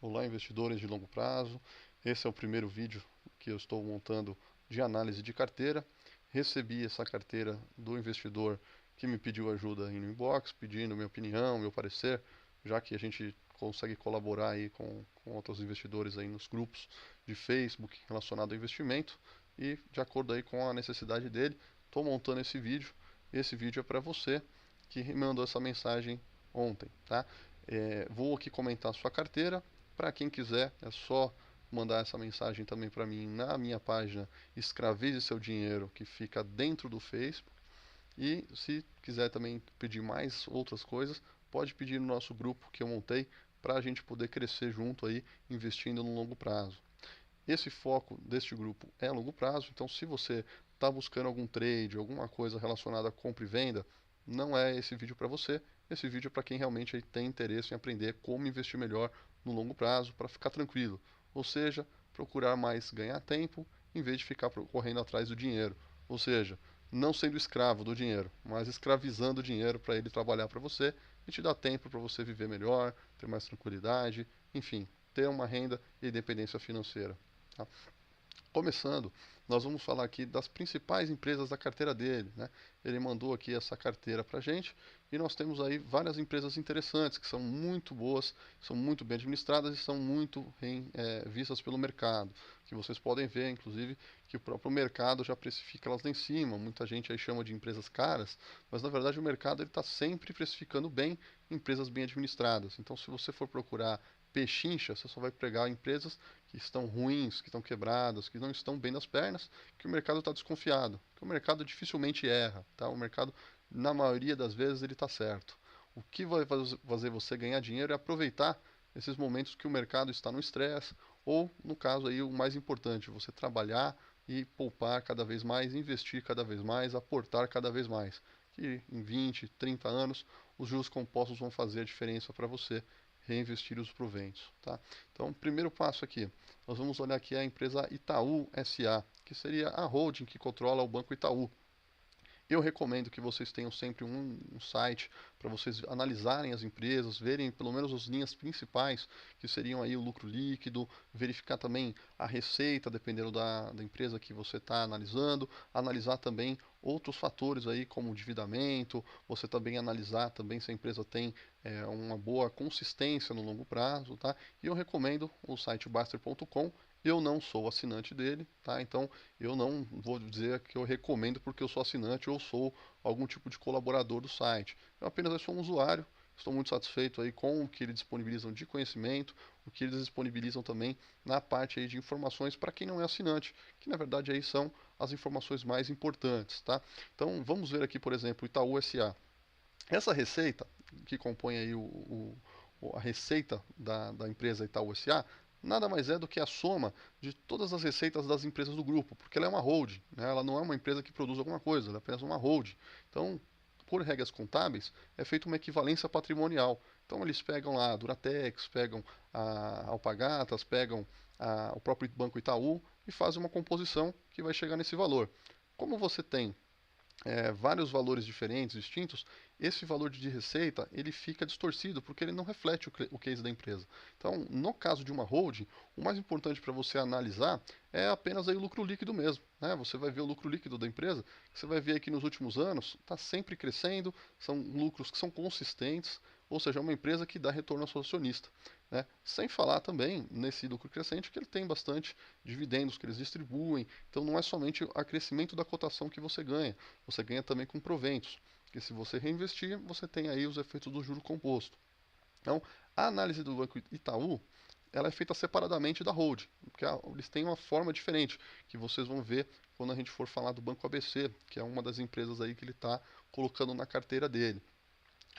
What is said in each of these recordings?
Olá, investidores de longo prazo. Esse é o primeiro vídeo que eu estou montando de análise de carteira. Recebi essa carteira do investidor que me pediu ajuda aí no inbox, pedindo minha opinião, meu parecer, já que a gente consegue colaborar aí com outros investidores aí nos grupos de Facebook relacionado ao investimento e de acordo aí com a necessidade dele, estou montando esse vídeo. Esse vídeo é para você que me mandou essa mensagem ontem, tá? Vou aqui comentar a sua carteira. Para quem quiser, é só mandar essa mensagem também para mim na minha página Escravize Seu Dinheiro, que fica dentro do Facebook. E se quiser também pedir mais outras coisas, pode pedir no nosso grupo que eu montei para a gente poder crescer junto aí, investindo no longo prazo. Esse foco deste grupo é longo prazo, então se você está buscando algum trade, alguma coisa relacionada a compra e venda, não é esse vídeo para você. Esse vídeo é para quem realmente aí tem interesse em aprender como investir melhor no longo prazo para ficar tranquilo. Ou seja, procurar mais ganhar tempo em vez de ficar correndo atrás do dinheiro. Ou seja, não sendo escravo do dinheiro, mas escravizando o dinheiro para ele trabalhar para você e te dar tempo para você viver melhor, ter mais tranquilidade, enfim, ter uma renda e independência financeira. Tá? Começando, nós vamos falar aqui das principais empresas da carteira dele, né? Ele mandou aqui essa carteira para a gente e nós temos aí várias empresas interessantes que são muito boas, são muito bem administradas e são muito bem vistas pelo mercado. Que vocês podem ver, inclusive, que o próprio mercado já precifica elas lá em cima. Muita gente aí chama de empresas caras, mas na verdade o mercado está sempre precificando bem empresas bem administradas. Então, se você for procurar pechincha, você só vai pegar empresas que estão ruins, que estão quebradas, que não estão bem das pernas, que o mercado está desconfiado, que o mercado dificilmente erra, tá? O mercado, na maioria das vezes, ele está certo. O que vai fazer você ganhar dinheiro é aproveitar esses momentos que o mercado está no estresse, ou, no caso aí, o mais importante, você trabalhar e poupar cada vez mais, investir cada vez mais, aportar cada vez mais. Que em 20, 30 anos, os juros compostos vão fazer a diferença para você reinvestir os proventos, tá? Então, primeiro passo aqui, nós vamos olhar aqui a empresa Itaú SA, que seria a holding que controla o Banco Itaú. Eu recomendo que vocês tenham sempre um site para vocês analisarem as empresas, verem pelo menos as linhas principais, que seriam aí o lucro líquido, verificar também a receita, dependendo da empresa que você está analisando, analisar também outros fatores aí, como o endividamento, você também analisar também se a empresa tem uma boa consistência no longo prazo, tá? E eu recomendo o site Baster.com. Eu não sou assinante dele, tá? Então eu não vou dizer que eu recomendo porque eu sou assinante ou sou algum tipo de colaborador do site. Eu apenas sou um usuário. Estou muito satisfeito aí com o que eles disponibilizam de conhecimento, o que eles disponibilizam também na parte aí de informações para quem não é assinante, que na verdade aí são as informações mais importantes, tá? Então vamos ver aqui, por exemplo, Itaú SA. Essa receita que compõe aí a receita da empresa Itaú SA nada mais é do que a soma de todas as receitas das empresas do grupo, porque ela é uma holding, né? Ela não é uma empresa que produz alguma coisa, ela é apenas uma holding. Então, por regras contábeis, é feita uma equivalência patrimonial. Então, eles pegam lá a Duratex, pegam a Alpagatas, pegam o próprio Banco Itaú e fazem uma composição que vai chegar nesse valor. Como você tem vários valores diferentes, distintos, esse valor de receita ele fica distorcido porque ele não reflete o case da empresa. Então, no caso de uma holding, o mais importante para você analisar é apenas aí o lucro líquido mesmo. Né? Você vai ver o lucro líquido da empresa, você vai ver que nos últimos anos está sempre crescendo, são lucros que são consistentes, ou seja, é uma empresa que dá retorno ao seu acionista. Né? Sem falar também nesse lucro crescente que ele tem bastante dividendos que eles distribuem, então não é somente o crescimento da cotação que você ganha também com proventos, porque se você reinvestir, você tem aí os efeitos do juro composto. Então, a análise do Banco Itaú, ela é feita separadamente da Hold, porque eles têm uma forma diferente, que vocês vão ver quando a gente for falar do Banco ABC, que é uma das empresas aí que ele está colocando na carteira dele.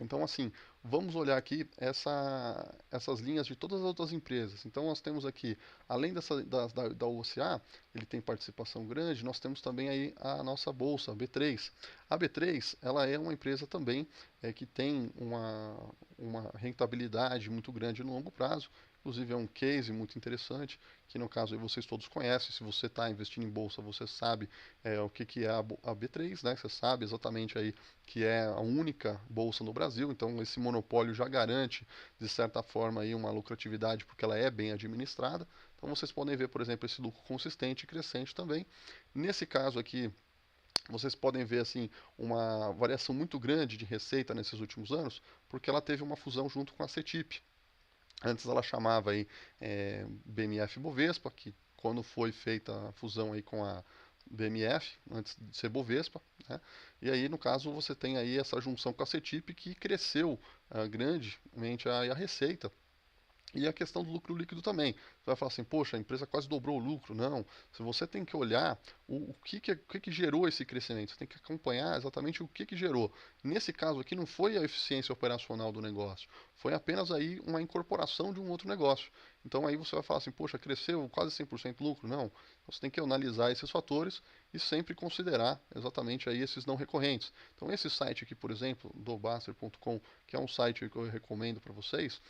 Então, assim, vamos olhar aqui essas linhas de todas as outras empresas. Então, nós temos aqui, além da OCA, ele tem participação grande, nós temos também aí a nossa bolsa, a B3. A B3, ela é uma empresa também que tem uma rentabilidade muito grande no longo prazo. Inclusive, é um case muito interessante, que no caso aí vocês todos conhecem. Se você está investindo em bolsa, você sabe o que é a B3, né? Você sabe exatamente aí que é a única bolsa no Brasil, então esse monopólio já garante, de certa forma, aí uma lucratividade, porque ela é bem administrada. Então vocês podem ver, por exemplo, esse lucro consistente e crescente também. Nesse caso aqui, vocês podem ver assim uma variação muito grande de receita nesses últimos anos, porque ela teve uma fusão junto com a CETIP. Antes ela chamava aí BMF Bovespa, que quando foi feita a fusão aí com a BMF, antes de ser Bovespa, né? E aí no caso você tem aí essa junção com a CETIP que cresceu grandemente a receita. E a questão do lucro líquido também. Você vai falar assim, poxa, a empresa quase dobrou o lucro. Não. Se você tem que olhar o que gerou esse crescimento, você tem que acompanhar exatamente o que gerou. Nesse caso aqui, não foi a eficiência operacional do negócio, foi apenas aí uma incorporação de um outro negócio. Então aí você vai falar assim, poxa, cresceu quase 100% lucro? Não. Então, você tem que analisar esses fatores e sempre considerar exatamente aí esses não recorrentes. Então esse site aqui, por exemplo, dobaster.com, que é um site que eu recomendo para vocês,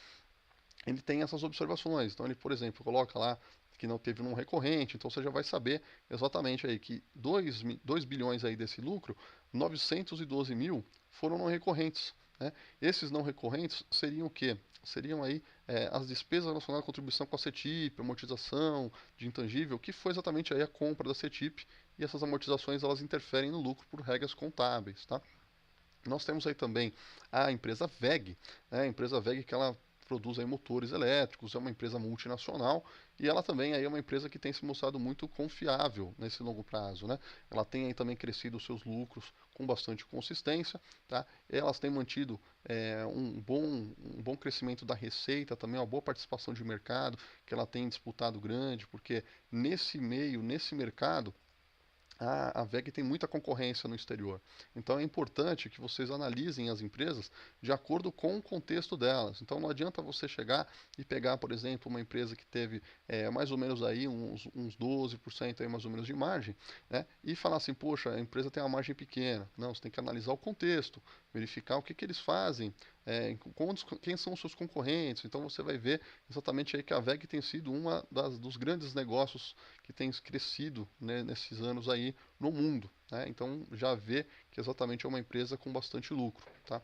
ele tem essas observações. Então ele, por exemplo, coloca lá que não teve um recorrente, então você já vai saber exatamente aí que 2 bilhões aí desse lucro, 912 mil foram não recorrentes. Né? Esses não recorrentes seriam o quê? Seriam aí as despesas relacionadas à contribuição com a CETIP, amortização de intangível, que foi exatamente aí a compra da CETIP, e essas amortizações elas interferem no lucro por regras contábeis. Tá? Nós temos aí também a empresa WEG, né? A empresa WEG que ela produz aí motores elétricos, é uma empresa multinacional e ela também aí é uma empresa que tem se mostrado muito confiável nesse longo prazo, né? Ela tem aí também crescido os seus lucros com bastante consistência, tá? Elas têm mantido um bom crescimento da receita, também uma boa participação de mercado, que ela tem disputado grande, porque nesse meio, nesse mercado, a VEG tem muita concorrência no exterior. Então é importante que vocês analisem as empresas de acordo com o contexto delas. Então não adianta você chegar e pegar, por exemplo, uma empresa que teve mais ou menos aí uns 12% aí mais ou menos de margem, né? E falar assim, poxa, a empresa tem uma margem pequena. Não, você tem que analisar o contexto, verificar o que eles fazem, quem são os seus concorrentes. Então você vai ver exatamente aí que a VEG tem sido dos grandes negócios que tem crescido, né, nesses anos aí no mundo. Né? Então já vê que exatamente é uma empresa com bastante lucro. Tá?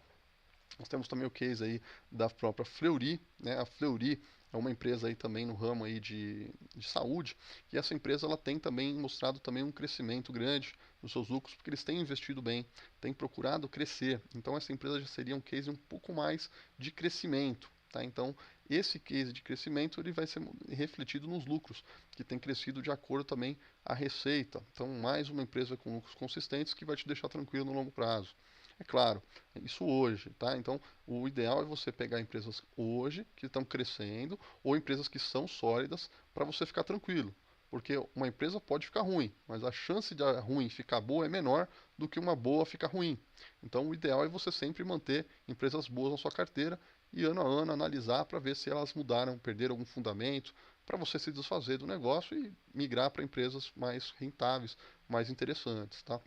Nós temos também o case aí da própria Fleury, né? A Fleury é uma empresa aí também no ramo aí de saúde, e essa empresa ela tem também mostrado também um crescimento grande nos seus lucros, porque eles têm investido bem, têm procurado crescer. Então essa empresa já seria um case um pouco mais de crescimento. Tá? Então, esse case de crescimento ele vai ser refletido nos lucros, que tem crescido de acordo também à receita. Então, mais uma empresa com lucros consistentes que vai te deixar tranquilo no longo prazo. É claro, isso hoje, tá? Então, o ideal é você pegar empresas hoje que estão crescendo ou empresas que são sólidas para você ficar tranquilo. Porque uma empresa pode ficar ruim, mas a chance de a ruim ficar boa é menor do que uma boa ficar ruim. Então, o ideal é você sempre manter empresas boas na sua carteira e ano a ano analisar para ver se elas mudaram, perderam algum fundamento, para você se desfazer do negócio e migrar para empresas mais rentáveis, mais interessantes, tá?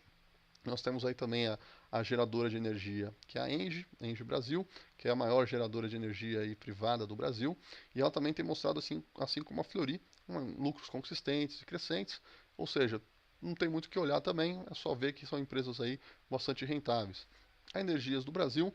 Nós temos aí também a geradora de energia, que é a Engie Brasil, que é a maior geradora de energia aí privada do Brasil, e ela também tem mostrado, assim como a Fleury, lucros consistentes e crescentes, ou seja, não tem muito o que olhar também, é só ver que são empresas aí bastante rentáveis. A Energias do Brasil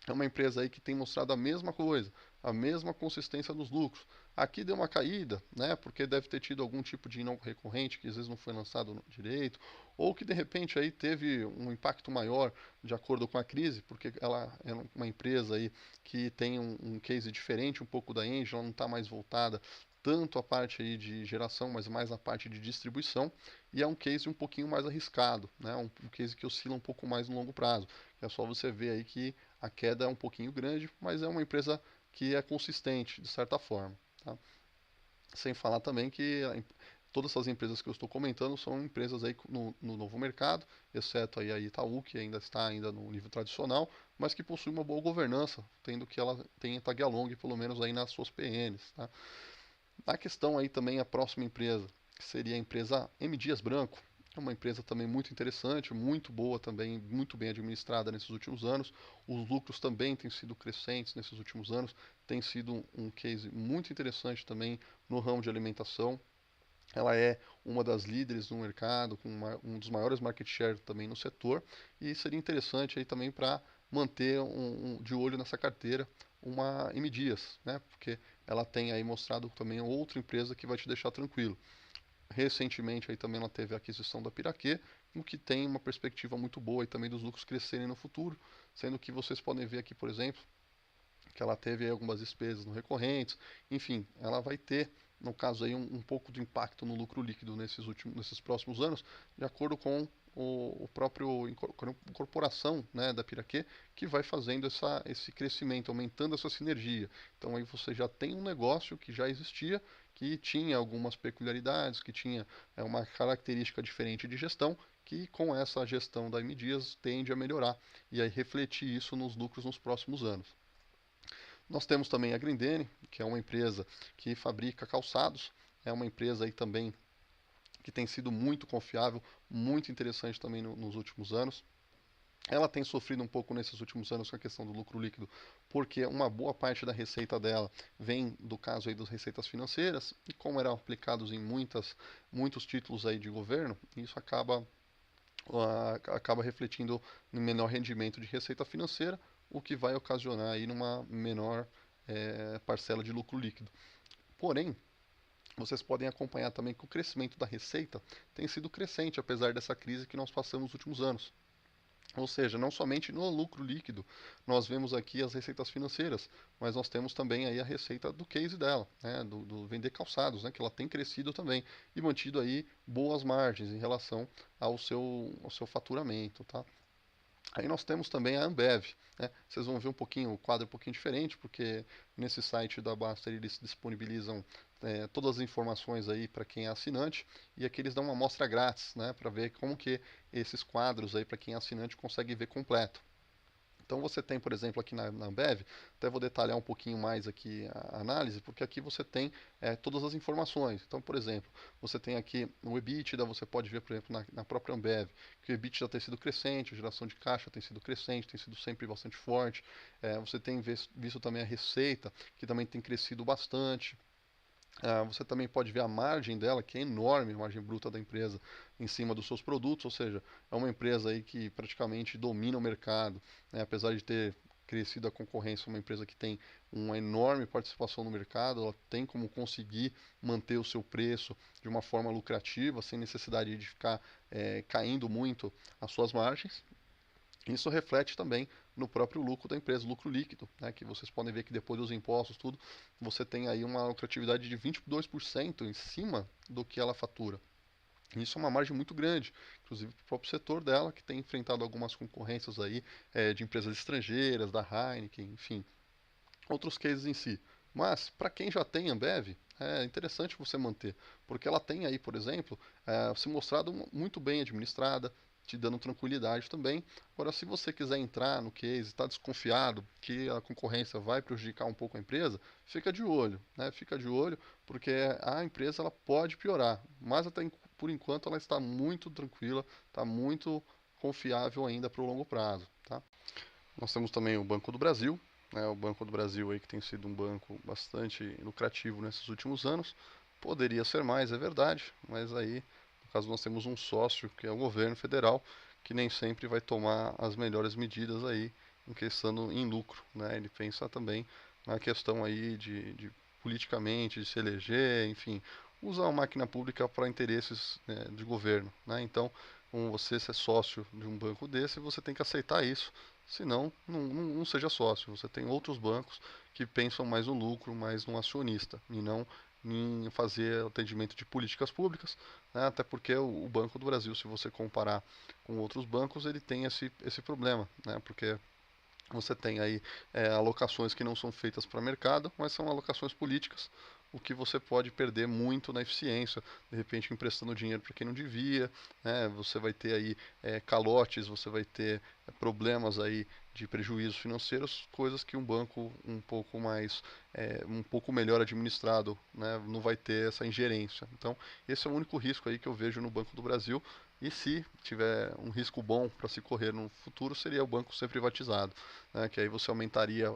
é uma empresa aí que tem mostrado a mesma coisa, a mesma consistência dos lucros. Aqui deu uma caída, né? Porque deve ter tido algum tipo de não recorrente que às vezes não foi lançado direito, ou que de repente aí teve um impacto maior de acordo com a crise, porque ela é uma empresa aí que tem um case diferente um pouco da Engie, ela não está mais voltada tanto a parte aí de geração, mas mais a parte de distribuição, e é um case um pouquinho mais arriscado, né? Um case que oscila um pouco mais no longo prazo. É só você ver aí que a queda é um pouquinho grande, mas é uma empresa que é consistente, de certa forma. Tá? Sem falar também que todas essas empresas que eu estou comentando são empresas aí no novo mercado, exceto aí a Itaú, que ainda está no nível tradicional, mas que possui uma boa governança, tendo que ela tenha tag along, pelo menos aí nas suas PNs. Tá? A questão aí também a próxima empresa, que seria a empresa M. Dias Branco. É uma empresa também muito interessante, muito boa também, muito bem administrada nesses últimos anos. Os lucros também têm sido crescentes nesses últimos anos. Tem sido um case muito interessante também no ramo de alimentação. Ela é uma das líderes no mercado, com um dos maiores market share também no setor. E seria interessante aí também para manter de olho nessa carteira uma M Dias, né? Porque ela tem aí mostrado também outra empresa que vai te deixar tranquilo. Recentemente aí também ela teve a aquisição da Piraquê, o que tem uma perspectiva muito boa e também dos lucros crescerem no futuro, sendo que vocês podem ver aqui, por exemplo, que ela teve algumas despesas no recorrentes, enfim, ela vai ter, no caso aí, um pouco de impacto no lucro líquido nesses próximos anos, de acordo com o próprio incorporação, né, da Piraquê, que vai fazendo esse crescimento, aumentando essa sinergia. Então aí você já tem um negócio que já existia, que tinha algumas peculiaridades, que tinha uma característica diferente de gestão, que com essa gestão da M Dias tende a melhorar e aí refletir isso nos lucros nos próximos anos. Nós temos também a Grendene, que é uma empresa que fabrica calçados, é uma empresa aí também que tem sido muito confiável, muito interessante também nos últimos anos. Ela tem sofrido um pouco nesses últimos anos com a questão do lucro líquido, porque uma boa parte da receita dela vem do caso aí das receitas financeiras, e como eram aplicados em muitos títulos aí de governo, isso acaba refletindo no menor rendimento de receita financeira, o que vai ocasionar aí numa menor parcela de lucro líquido. Porém, vocês podem acompanhar também que o crescimento da receita tem sido crescente, apesar dessa crise que nós passamos nos últimos anos. Ou seja, não somente no lucro líquido nós vemos aqui as receitas financeiras, mas nós temos também aí a receita do case dela, né, do vender calçados, né, que ela tem crescido também e mantido aí boas margens em relação ao seu faturamento, tá? Aí nós temos também a Ambev, né? Vocês vão ver o quadro um pouquinho diferente, porque nesse site da Baster eles disponibilizam todas as informações aí para quem é assinante e aqui eles dão uma amostra grátis, né, para ver como que esses quadros aí para quem é assinante consegue ver completo. Então você tem, por exemplo, aqui na Ambev, até vou detalhar um pouquinho mais aqui a análise, porque aqui você tem todas as informações. Então, por exemplo, você tem aqui o EBITDA, você pode ver, por exemplo, na própria Ambev, que o EBITDA tem sido crescente, a geração de caixa tem sido crescente, tem sido sempre bastante forte. Você tem visto também a receita, que também tem crescido bastante. Você também pode ver a margem dela, que é enorme, a margem bruta da empresa em cima dos seus produtos, ou seja, é uma empresa aí que praticamente domina o mercado, né? Apesar de ter crescido a concorrência, é uma empresa que tem uma enorme participação no mercado, ela tem como conseguir manter o seu preço de uma forma lucrativa, sem necessidade de ficar caindo muito as suas margens. Isso reflete também no próprio lucro da empresa, lucro líquido, né, que vocês podem ver que depois dos impostos, tudo, você tem aí uma lucratividade de 22% em cima do que ela fatura. Isso é uma margem muito grande, inclusive para o próprio setor dela, que tem enfrentado algumas concorrências aí de empresas estrangeiras, da Heineken, enfim, outros cases em si. Mas, para quem já tem Ambev, é interessante você manter, porque ela tem aí, por exemplo, se mostrado muito bem administrada, te dando tranquilidade também. Agora, se você quiser entrar no case, está desconfiado que a concorrência vai prejudicar um pouco a empresa, fica de olho, né? Fica de olho, porque a empresa ela pode piorar, mas até por enquanto ela está muito tranquila, está muito confiável ainda para o longo prazo, tá? Nós temos também o Banco do Brasil, né, o Banco do Brasil aí que tem sido um banco bastante lucrativo nesses últimos anos. Poderia ser mais, é verdade, mas aí, no caso, nós temos um sócio, que é o governo federal, que nem sempre vai tomar as melhores medidas aí em questão em lucro, né? Ele pensa também na questão aí de politicamente, de se eleger, enfim, usar a máquina pública para interesses de governo, né? Então, como você ser sócio de um banco desse, você tem que aceitar isso. Senão, não seja sócio. Você tem outros bancos que pensam mais no lucro, mais no acionista, e não em fazer atendimento de políticas públicas, né? Até porque o Banco do Brasil, se você comparar com outros bancos, ele tem esse problema, né? Porque você tem aí alocações que não são feitas para mercado, mas são alocações políticas, o que você pode perder muito na eficiência, de repente emprestando dinheiro para quem não devia, né? Você vai ter aí calotes, você vai ter problemas aí de prejuízos financeiros, coisas que um banco um pouco melhor administrado, né, não vai ter essa ingerência. Então, esse é o único risco aí que eu vejo no Banco do Brasil. E se tiver um risco bom para se correr no futuro, seria o banco ser privatizado, né, que aí você aumentaria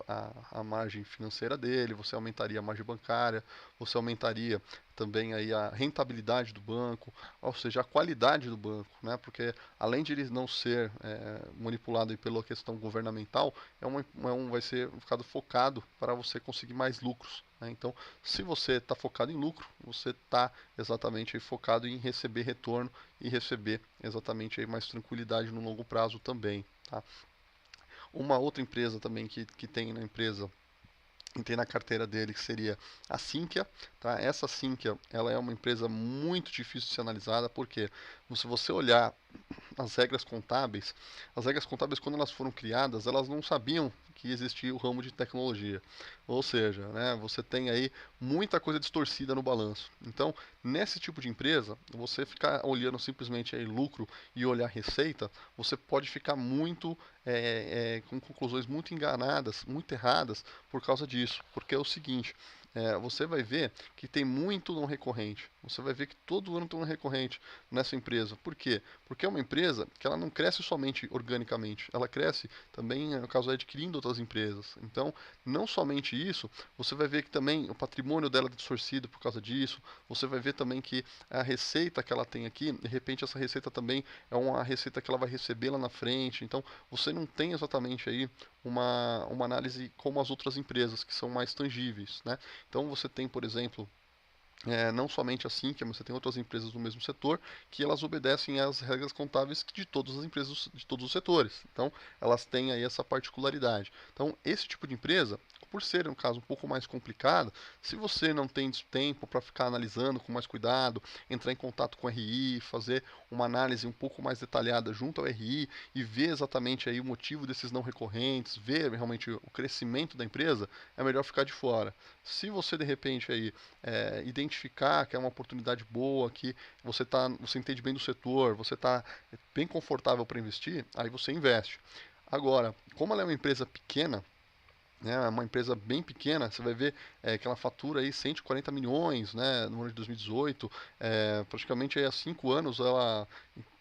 a margem financeira dele, você aumentaria a margem bancária, você aumentaria também aí a rentabilidade do banco, ou seja, a qualidade do banco, né? Porque além de ele não ser manipulado aí pela questão governamental, vai ser ficado focado para você conseguir mais lucros, né? Então, se você está focado em lucro, você está exatamente aí focado em receber retorno e receber exatamente aí mais tranquilidade no longo prazo também, tá? Uma outra empresa também que tem na empresa e tem na carteira dele, que seria a Sinqia, tá? Essa Sinqia, ela é uma empresa muito difícil de ser analisada, porque se você olhar as regras contábeis quando elas foram criadas, elas não sabiam que existia o ramo de tecnologia. Ou seja, né, você tem aí muita coisa distorcida no balanço. Então, nesse tipo de empresa, você ficar olhando simplesmente aí lucro e olhar receita, você pode ficar muito com conclusões muito enganadas, muito erradas por causa disso. Porque é o seguinte, você vai ver que tem muito não recorrente. Você vai ver que todo ano tem um recorrente nessa empresa. Por quê? Porque é uma empresa que ela não cresce somente organicamente, ela cresce também, no caso, adquirindo outras empresas. Então, não somente isso, você vai ver que também o patrimônio dela é distorcido por causa disso. Você vai ver também que a receita que ela tem aqui, de repente essa receita também é uma receita que ela vai receber lá na frente. Então, você não tem exatamente aí uma análise como as outras empresas, que são mais tangíveis, né? Então, você tem, por exemplo, não somente a Sinqia, mas você tem outras empresas do mesmo setor que elas obedecem às regras contábeis de todas as empresas de todos os setores. Então, elas têm aí essa particularidade. Então, esse tipo de empresa, por ser um caso um pouco mais complicado, se você não tem tempo para ficar analisando com mais cuidado, entrar em contato com o RI, fazer uma análise um pouco mais detalhada junto ao RI e ver exatamente aí o motivo desses não recorrentes, ver realmente o crescimento da empresa, é melhor ficar de fora. Se você de repente aí identificar que é uma oportunidade boa, que você entende bem do setor, você está bem confortável para investir, aí você investe. Agora, como ela é uma empresa pequena, né, uma empresa bem pequena, você vai ver que ela fatura aí 140 milhões, né, no ano de 2018, praticamente aí há 5 anos ela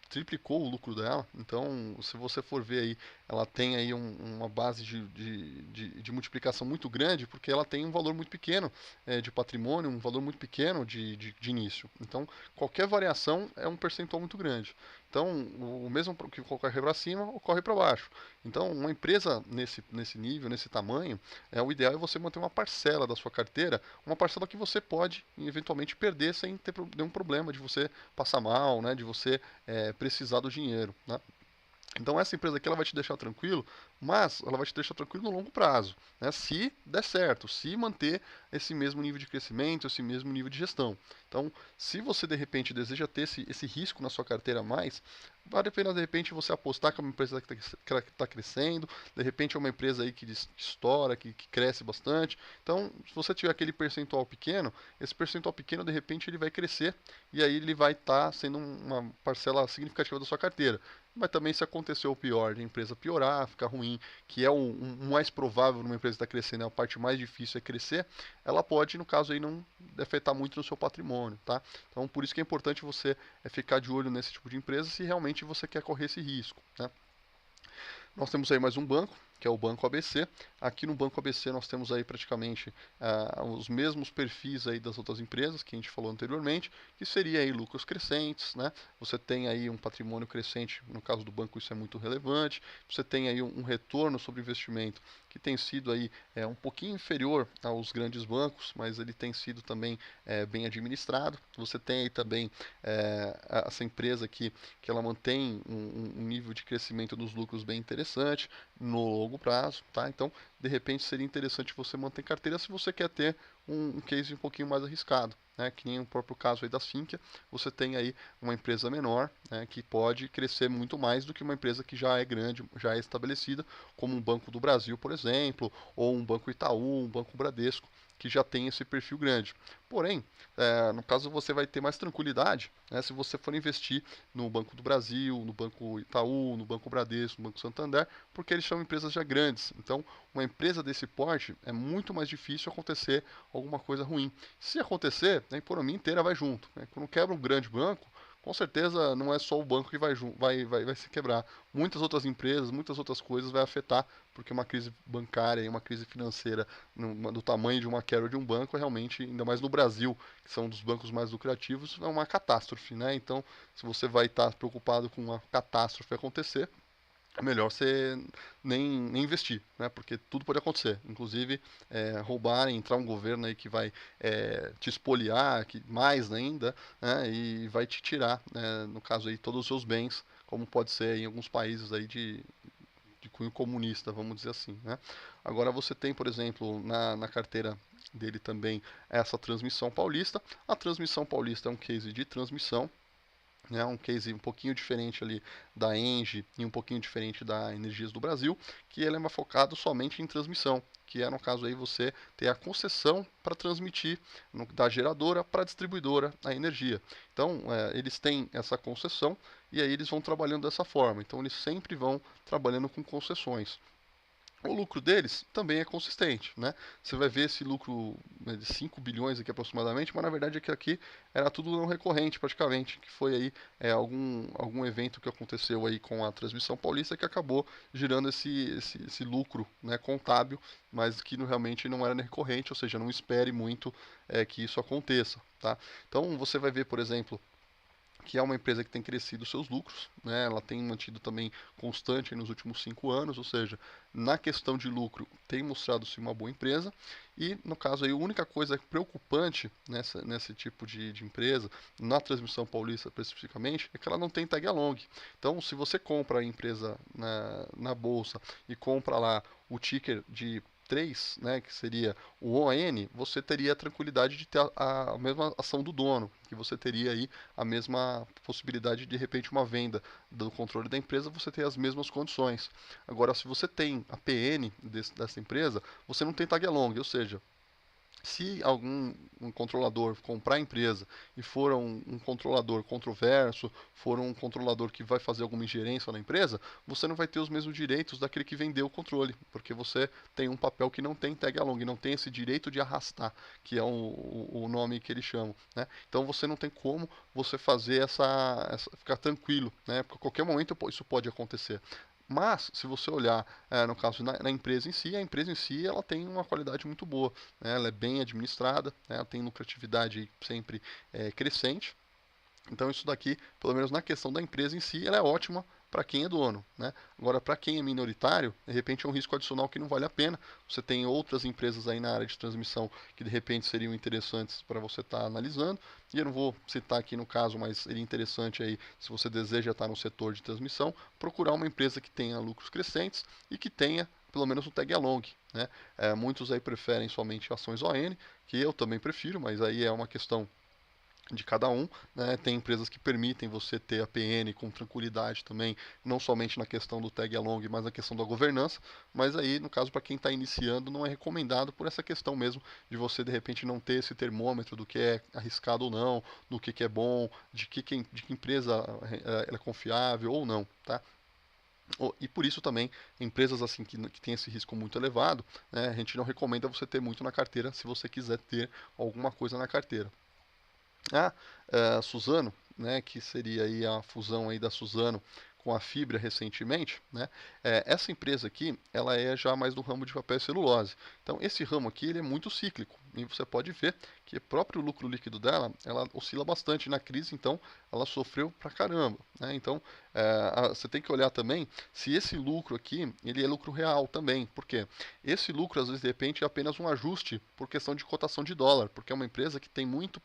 triplicou o lucro dela. Então, se você for ver aí, ela tem aí uma base de multiplicação muito grande, porque ela tem um valor muito pequeno de patrimônio, um valor muito pequeno de início. Então, qualquer variação é um percentual muito grande. Então, o mesmo que ocorre para cima, ocorre para baixo. Então, uma empresa nesse nível, nesse tamanho, o ideal é você manter uma parcela da sua carteira, uma parcela que você pode eventualmente perder sem ter nenhum problema de você passar mal, né, de você precisar do dinheiro, né? Então essa empresa aqui ela vai te deixar tranquilo, mas ela vai te deixar tranquilo no longo prazo, né? Se der certo, se manter esse mesmo nível de crescimento, esse mesmo nível de gestão. Então, se você de repente deseja ter esse risco na sua carteira a mais, vale a pena de repente você apostar que é uma empresa que está crescendo, de repente é uma empresa aí que estoura, que cresce bastante. Então, se você tiver aquele percentual pequeno, esse percentual pequeno de repente ele vai crescer e aí ele vai estar sendo uma parcela significativa da sua carteira. Mas também se acontecer o pior, de a empresa piorar, ficar ruim, que é o mais provável numa empresa que está crescendo, a parte mais difícil é crescer, ela pode, no caso aí, não afetar muito no seu patrimônio, tá? Então, por isso que é importante você ficar de olho nesse tipo de empresa se realmente você quer correr esse risco, né? Nós temos aí mais um banco, que é o Banco ABC. Aqui no Banco ABC nós temos aí praticamente os mesmos perfis aí das outras empresas que a gente falou anteriormente, que seria aí lucros crescentes, né? Você tem aí um patrimônio crescente, no caso do banco isso é muito relevante. Você tem aí um retorno sobre investimento que tem sido aí um pouquinho inferior aos grandes bancos, mas ele tem sido também bem administrado. Você tem aí também essa empresa aqui que ela mantém um nível de crescimento dos lucros bem interessante no longo prazo, tá? Então, de repente, seria interessante você manter carteira se você quer ter um case um pouquinho mais arriscado, né? Que nem o próprio caso aí da Sinqia, você tem aí uma empresa menor, né, que pode crescer muito mais do que uma empresa que já é grande, já é estabelecida, como um Banco do Brasil, por exemplo, ou um Banco Itaú, um Banco Bradesco, que já tem esse perfil grande. Porém, no caso você vai ter mais tranquilidade, né, se você for investir no Banco do Brasil, no Banco Itaú, no Banco Bradesco, no Banco Santander, porque eles são empresas já grandes. Então, uma empresa desse porte é muito mais difícil acontecer alguma coisa ruim. Se acontecer, a economia inteira vai junto, né? Quando quebra um grande banco, com certeza não é só o banco que vai se quebrar. Muitas outras empresas, muitas outras coisas vai afetar, porque uma crise bancária e uma crise financeira do tamanho de uma quebra de um banco, realmente, ainda mais no Brasil, que são um dos bancos mais lucrativos, é uma catástrofe, né? Então, se você vai estar preocupado com uma catástrofe acontecer, é melhor você nem investir, né? Porque tudo pode acontecer. Inclusive, roubarem, entrar um governo aí que vai te espoliar, que, mais ainda, né? E vai te tirar, né? No caso aí, todos os seus bens, como pode ser em alguns países aí de cunho comunista, vamos dizer assim, né? Agora você tem, por exemplo, na carteira dele também essa transmissão paulista. A transmissão paulista é um case de transmissão, né, um case um pouquinho diferente ali da Engie e um pouquinho diferente da Energias do Brasil, que ele é mais focado somente em transmissão, que é no caso aí você ter a concessão para transmitir da geradora para a distribuidora a energia. Então eles têm essa concessão e aí eles vão trabalhando dessa forma. Então eles sempre vão trabalhando com concessões. O lucro deles também é consistente, né? Você vai ver esse lucro, né, de 5 bilhões aqui aproximadamente, mas na verdade aqui era tudo não recorrente praticamente, que foi aí algum evento que aconteceu aí com a Transmissão Paulista que acabou gerando esse lucro, né, contábil, mas que realmente não era recorrente, ou seja, não espere muito que isso aconteça, tá? Então você vai ver, por exemplo, que é uma empresa que tem crescido seus lucros, né? Ela tem mantido também constante nos últimos 5 anos, ou seja, na questão de lucro tem mostrado-se uma boa empresa e no caso aí a única coisa preocupante nesse tipo de empresa, na Transmissão Paulista especificamente, é que ela não tem tag along. Então, se você compra a empresa na bolsa e compra lá o ticker de 3, né, que seria o ON, você teria a tranquilidade de ter a mesma ação do dono, que você teria aí a mesma possibilidade de repente uma venda do controle da empresa, você ter as mesmas condições. Agora, se você tem a PN dessa empresa, você não tem tag along, ou seja, se um controlador comprar a empresa e for um controlador controverso, for um controlador que vai fazer alguma ingerência na empresa, você não vai ter os mesmos direitos daquele que vendeu o controle, porque você tem um papel que não tem tag along, não tem esse direito de arrastar, que é o nome que eles chamam, né? Então você não tem como você fazer ficar tranquilo, né? Porque a qualquer momento isso pode acontecer. Mas, se você olhar, no caso na empresa em si, a empresa em si ela tem uma qualidade muito boa, né? Ela é bem administrada, né? Ela tem lucratividade sempre crescente. Então isso daqui, pelo menos na questão da empresa em si, ela é ótima para quem é dono, né? Agora, para quem é minoritário, de repente é um risco adicional que não vale a pena. Você tem outras empresas aí na área de transmissão que de repente seriam interessantes para você estar analisando. E eu não vou citar aqui no caso, mas seria interessante aí, se você deseja estar no setor de transmissão, procurar uma empresa que tenha lucros crescentes e que tenha pelo menos um tag along, né? Muitos aí preferem somente ações ON, que eu também prefiro, mas aí é uma questão de cada um, né? Tem empresas que permitem você ter a PN com tranquilidade também, não somente na questão do tag along, mas na questão da governança, mas aí, no caso, para quem está iniciando, não é recomendado por essa questão mesmo de você, de repente, não ter esse termômetro do que é arriscado ou não, do que é bom, de que empresa é confiável ou não, tá? E por isso também, empresas assim que têm esse risco muito elevado, né, a gente não recomenda você ter muito na carteira se você quiser ter alguma coisa na carteira. A Suzano, né, que seria aí a fusão aí da Suzano com a Fibra recentemente, né? Essa empresa aqui, ela é já mais do ramo de papel e celulose. Então, esse ramo aqui, ele é muito cíclico. E você pode ver que o próprio lucro líquido dela, ela oscila bastante na crise, então ela sofreu pra caramba, né? Então, você tem que olhar também se esse lucro aqui, ele é lucro real também. Por quê? Esse lucro, às vezes, de repente, é apenas um ajuste por questão de cotação de dólar, porque é uma empresa que tem muito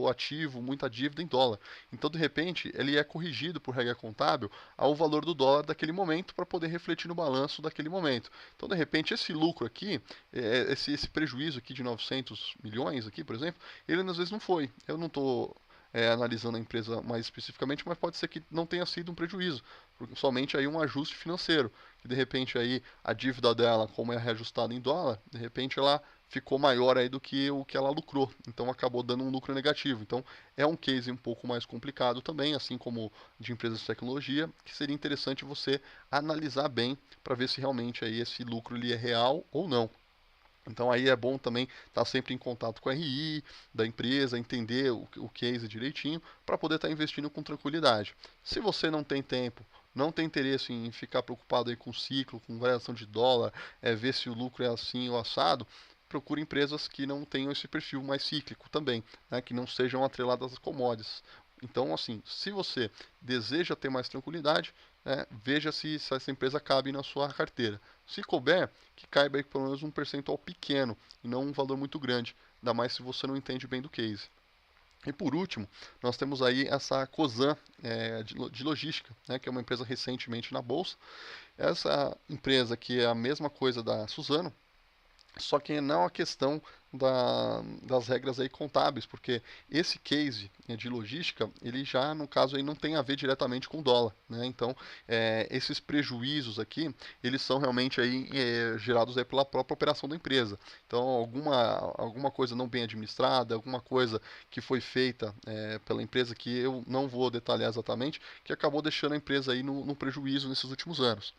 ativo, muita dívida em dólar. Então, de repente, ele é corrigido por regra contábil ao valor do dólar daquele momento para poder refletir no balanço daquele momento. Então, de repente, esse lucro aqui, esse prejuízo aqui de 900 milhões aqui, por exemplo, ele às vezes não foi. Eu não estou analisando a empresa mais especificamente, mas pode ser que não tenha sido um prejuízo, somente aí um ajuste financeiro, que de repente aí a dívida dela, como é reajustada em dólar, de repente ela ficou maior aí do que o que ela lucrou, então acabou dando um lucro negativo. Então é um case um pouco mais complicado também, assim como de empresas de tecnologia, que seria interessante você analisar bem para ver se realmente aí esse lucro ele é real ou não. Então aí é bom também estar sempre em contato com a RI da empresa, entender o case direitinho, para poder estar investindo com tranquilidade. Se você não tem tempo, não tem interesse em ficar preocupado aí com o ciclo, com variação de dólar, ver se o lucro é assim ou assado, procure empresas que não tenham esse perfil mais cíclico também, né, que não sejam atreladas às commodities. Então, assim, se você deseja ter mais tranquilidade, veja se essa empresa cabe na sua carteira. Se couber, que caiba aí pelo menos um percentual pequeno e não um valor muito grande, ainda mais se você não entende bem do case. E por último, nós temos aí essa Cosan de logística, né, que é uma empresa recentemente na bolsa. Essa empresa que é a mesma coisa da Suzano, só que não a questão das regras aí contábeis, porque esse case de logística, ele já, no caso, aí não tem a ver diretamente com o dólar, né? Então, esses prejuízos aqui, eles são realmente aí gerados aí pela própria operação da empresa. Então, alguma coisa não bem administrada, alguma coisa que foi feita pela empresa que eu não vou detalhar exatamente, que acabou deixando a empresa aí no prejuízo nesses últimos anos.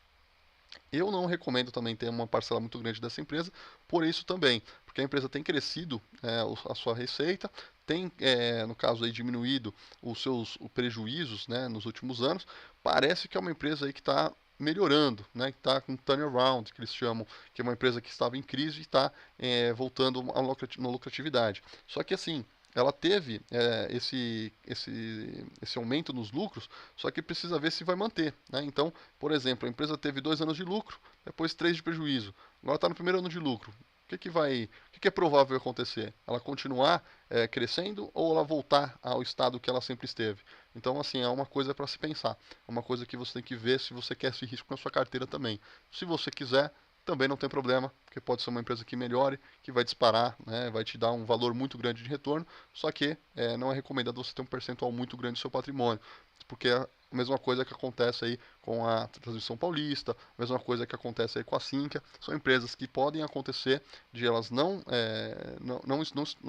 Eu não recomendo também ter uma parcela muito grande dessa empresa, por isso também, porque a empresa tem crescido a sua receita, tem, no caso aí, diminuído os seus prejuízos, né, nos últimos anos. Parece que é uma empresa aí que está melhorando, né, que está com turnaround, que eles chamam, que é uma empresa que estava em crise e está voltando à lucratividade. Só que assim, ela teve esse aumento nos lucros, só que precisa ver se vai manter, né? Então, por exemplo, a empresa teve 2 anos de lucro, depois 3 de prejuízo. Agora está no primeiro ano de lucro. O que é provável acontecer? Ela continuar crescendo ou ela voltar ao estado que ela sempre esteve? Então, assim, é uma coisa para se pensar. É uma coisa que você tem que ver se você quer esse risco na sua carteira também. Se você quiser, também não tem problema, porque pode ser uma empresa que melhore, que vai disparar, né, vai te dar um valor muito grande de retorno, só que não é recomendado você ter um percentual muito grande do seu patrimônio, porque é a mesma coisa que acontece aí com a Transmissão Paulista, a mesma coisa que acontece aí com a Sinqia, são empresas que podem acontecer de elas não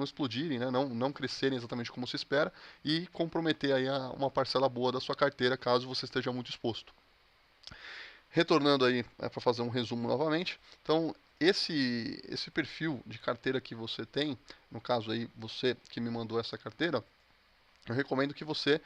explodirem, né, não crescerem exatamente como se espera e comprometer aí uma parcela boa da sua carteira caso você esteja muito exposto. Retornando aí para fazer um resumo novamente, então esse perfil de carteira que você tem, no caso aí você que me mandou essa carteira, eu recomendo que você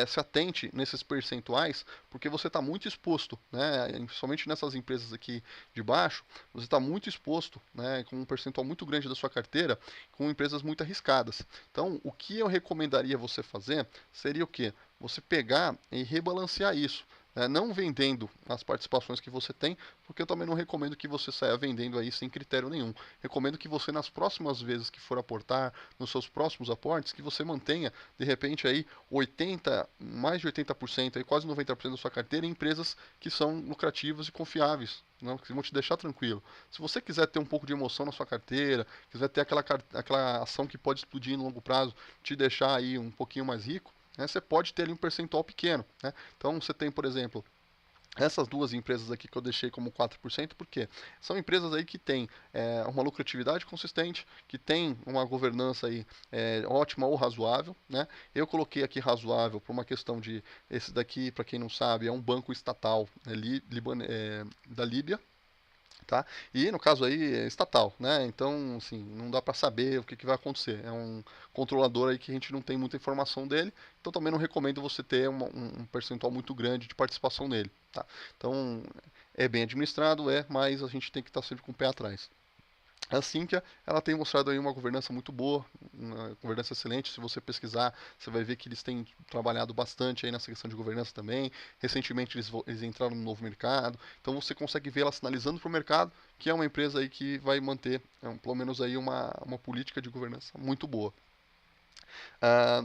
se atente nesses percentuais, porque você está muito exposto, né? Somente nessas empresas aqui de baixo, você está muito exposto, né? Com um percentual muito grande da sua carteira, com empresas muito arriscadas. Então, o que eu recomendaria você fazer seria o quê? Você pegar e rebalancear isso. Não vendendo as participações que você tem, porque eu também não recomendo que você saia vendendo aí sem critério nenhum. Recomendo que você, nas próximas vezes que for aportar, nos seus próximos aportes, que você mantenha de repente aí 80, mais de 80%, aí quase 90% da sua carteira em empresas que são lucrativas e confiáveis, não, que vão te deixar tranquilo. Se você quiser ter um pouco de emoção na sua carteira, quiser ter aquela ação que pode explodir no longo prazo, te deixar aí um pouquinho mais rico, né, você pode ter ali um percentual pequeno, né? Então você tem, por exemplo, essas duas empresas aqui que eu deixei como 4%, porque são empresas aí que têm uma lucratividade consistente, que tem uma governança aí ótima ou razoável, né? Eu coloquei aqui razoável por uma questão de, esse daqui, para quem não sabe, é um banco estatal da Líbia, tá? E no caso aí é estatal, né? Então, assim, não dá para saber o que vai acontecer. É um controlador aí que a gente não tem muita informação dele, então também não recomendo você ter um percentual muito grande de participação nele, tá? Então, é bem administrado, mas a gente tem que estar sempre com o pé atrás. A Sinqia, ela tem mostrado aí uma governança muito boa, uma governança excelente. Se você pesquisar, você vai ver que eles têm trabalhado bastante aí nessa questão de governança também. Recentemente eles entraram no novo mercado, então você consegue ver ela sinalizando para o mercado que é uma empresa aí que vai manter, pelo menos aí uma política de governança muito boa.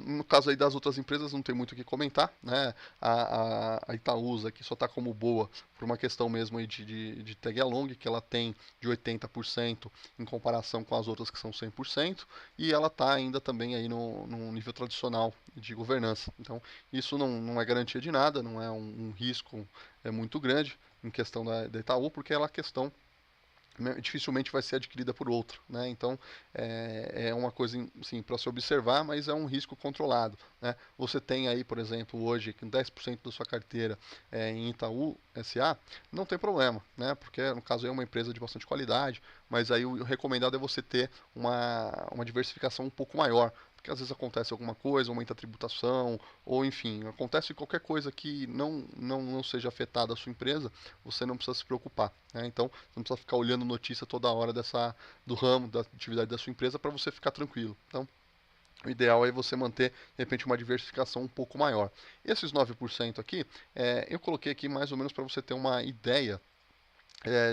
No caso aí das outras empresas, não tem muito o que comentar, né? A Itaúsa, que só está como boa por uma questão mesmo aí de tag along, que ela tem de 80% em comparação com as outras que são 100%, e ela está ainda também aí no nível tradicional de governança. Então, isso não é garantia de nada, não é um risco muito grande em questão da Itaú, porque ela é questão dificilmente vai ser adquirida por outro, né? Então é uma coisa sim para se observar, mas é um risco controlado, né? Você tem aí, por exemplo, hoje com 10% da sua carteira em Itaú SA, não tem problema, né? Porque no caso é uma empresa de bastante qualidade, mas aí o recomendado é você ter uma diversificação um pouco maior, porque às vezes acontece alguma coisa, aumenta a tributação, ou enfim, acontece qualquer coisa que não seja afetada a sua empresa, você não precisa se preocupar, né? Então, você não precisa ficar olhando notícia toda hora do ramo, da atividade da sua empresa para você ficar tranquilo. Então, o ideal é você manter, de repente, uma diversificação um pouco maior. Esses 9% aqui, eu coloquei aqui mais ou menos para você ter uma ideia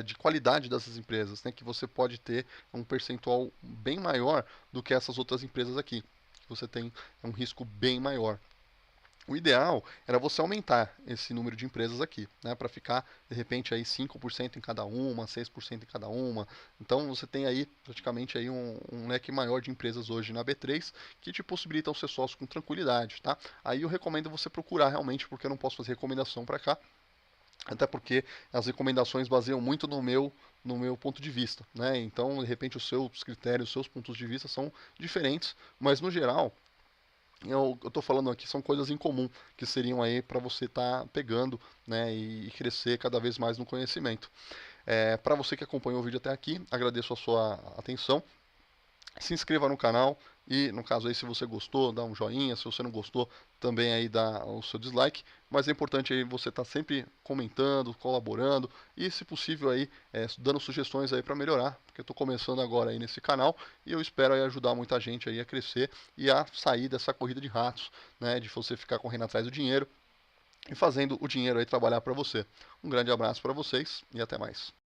de qualidade dessas empresas, né, que você pode ter um percentual bem maior do que essas outras empresas aqui. Você tem um risco bem maior. O ideal era você aumentar esse número de empresas aqui, né, para ficar de repente aí 5% em cada uma, 6% em cada uma. Então você tem aí praticamente aí um leque maior de empresas hoje na B3 que te possibilitam ser sócio com tranquilidade, tá? Aí eu recomendo você procurar realmente, porque eu não posso fazer recomendação para cá, até porque as recomendações baseiam muito no meu ponto de vista, né? Então, de repente, os seus critérios, os seus pontos de vista são diferentes, mas no geral, eu estou falando aqui são coisas em comum que seriam aí para você estar pegando, né, e crescer cada vez mais no conhecimento. Para você que acompanhou o vídeo até aqui, agradeço a sua atenção. Se inscreva no canal e, no caso aí, se você gostou, dá um joinha. Se você não gostou, também aí dá o seu dislike. Mas é importante aí você estar sempre comentando, colaborando e, se possível, aí dando sugestões aí para melhorar, porque eu estou começando agora aí nesse canal e eu espero aí ajudar muita gente aí a crescer e a sair dessa corrida de ratos, né, de você ficar correndo atrás do dinheiro e fazendo o dinheiro aí trabalhar para você. Um grande abraço para vocês e até mais.